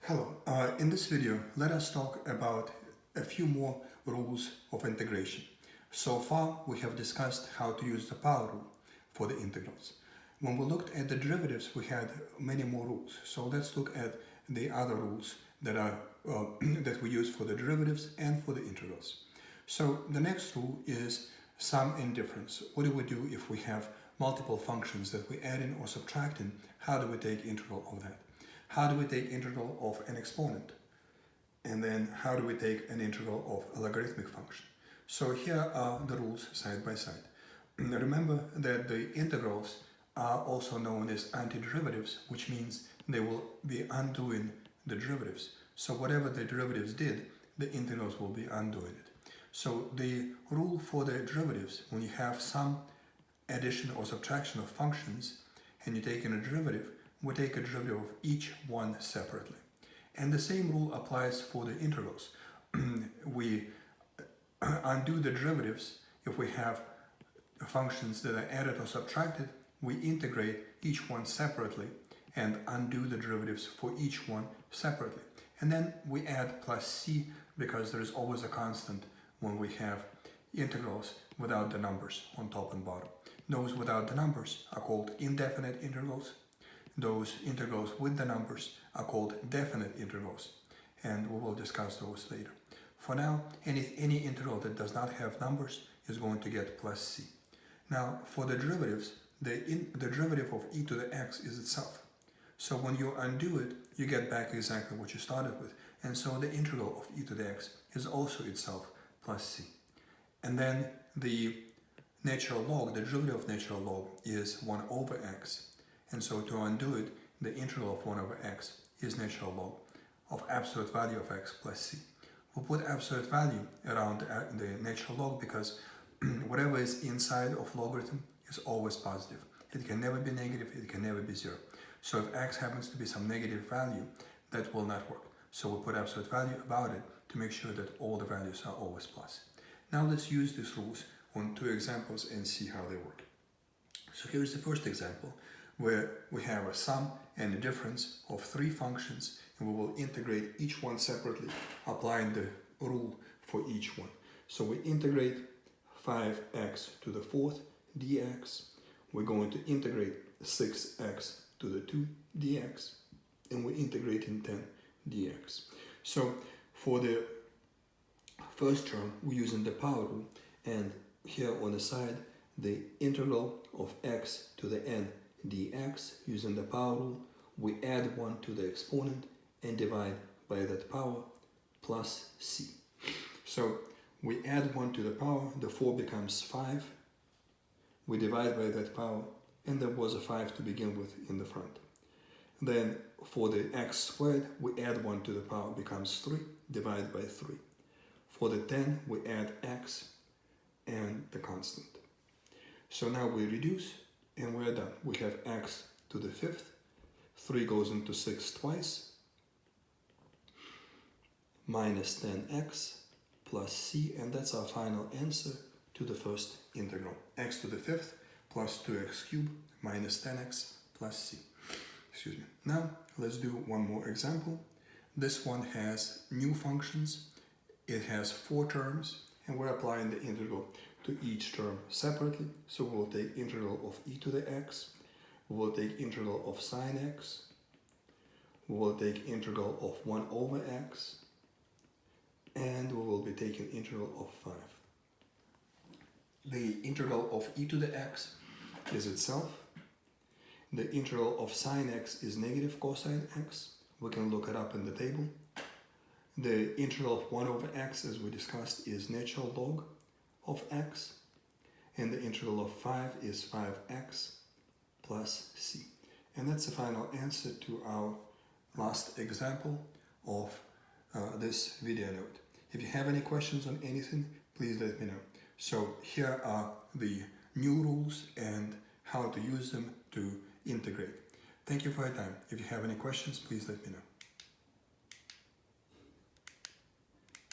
Hello, in this video let us talk about a few more rules of integration. So far we have discussed how to use the power rule for the integrals. When we looked at the derivatives we had many more rules, so let's look at the other rules that are that we use for the derivatives and for the integrals. So the next rule is sum and difference. What do we do if we have multiple functions that we add in or subtract in? How do we take integral of that? How do we take integral of an exponent? And then how do we take an integral of a logarithmic function? So here are the rules side by side. Remember that the integrals are also known as antiderivatives, which means they will be undoing the derivatives. So whatever the derivatives did, the integrals will be undoing it. So the rule for the derivatives, when you have some addition or subtraction of functions and you take in a derivative, we take a derivative of each one separately. And the same rule applies for the integrals. We undo the derivatives if we have functions that are added or subtracted. We integrate each one separately and undo the derivatives for each one separately. And then we add plus c because there is always a constant when we have integrals without the numbers on top and bottom. Those without the numbers are called indefinite integrals. Those integrals with the numbers are called definite integrals, and we will discuss those later. For now, any integral that does not have numbers is going to get plus c. Now, for the derivatives, the derivative of e to the x is itself. So when you undo it, you get back exactly what you started with. And so the integral of e to the x is also itself plus c. And then the natural log, the derivative of natural log is 1 over x. And so to undo it, the integral of 1 over x is natural log of absolute value of x plus c. We'll put absolute value around the natural log because whatever is inside of logarithm is always positive. It can never be negative, it can never be 0. So if x happens to be some negative value, that will not work. So we'll put absolute value about it to make sure that all the values are always plus. Now let's use these rules on two examples and see how they work. So here's the first example, where we have a sum and a difference of three functions, and we will integrate each one separately, applying the rule for each one. So we integrate 5x to the 4th dx, we're going to integrate 6x to the 2 dx, and we integrate in 10 dx. So for the first term, we're using the power rule, and here on the side, the integral of x to the n dx, using the power rule, we add 1 to the exponent and divide by that power plus c. So we add 1 to the power, the 4 becomes 5, we divide by that power, and there was a 5 to begin with in the front. Then for the x squared, we add 1 to the power, becomes 3, divide by 3. For the 10, we add x and the constant. So now we reduce, and we're done. We have x to the 5th, 3 goes into 6 twice, minus 10x plus c, and that's our final answer to the first integral. X to the 5th plus 2x cubed minus 10x plus c. Excuse me. Now let's do one more example. This one has new functions. It has 4 terms, and we're applying the integral to each term separately. So we'll take integral of e to the x, we will take integral of sine x, we will take integral of 1 over x, and we will be taking integral of 5. The integral of e to the x is itself. The integral of sine x is negative cosine x. We can look it up in the table. The integral of 1 over x, as we discussed, is natural log of x, and the integral of 5 is 5x plus c. And that's the final answer to our last example of this video note. If you have any questions on anything, please let me know. So here are the new rules and how to use them to integrate. Thank you for your time. If you have any questions, please let me know.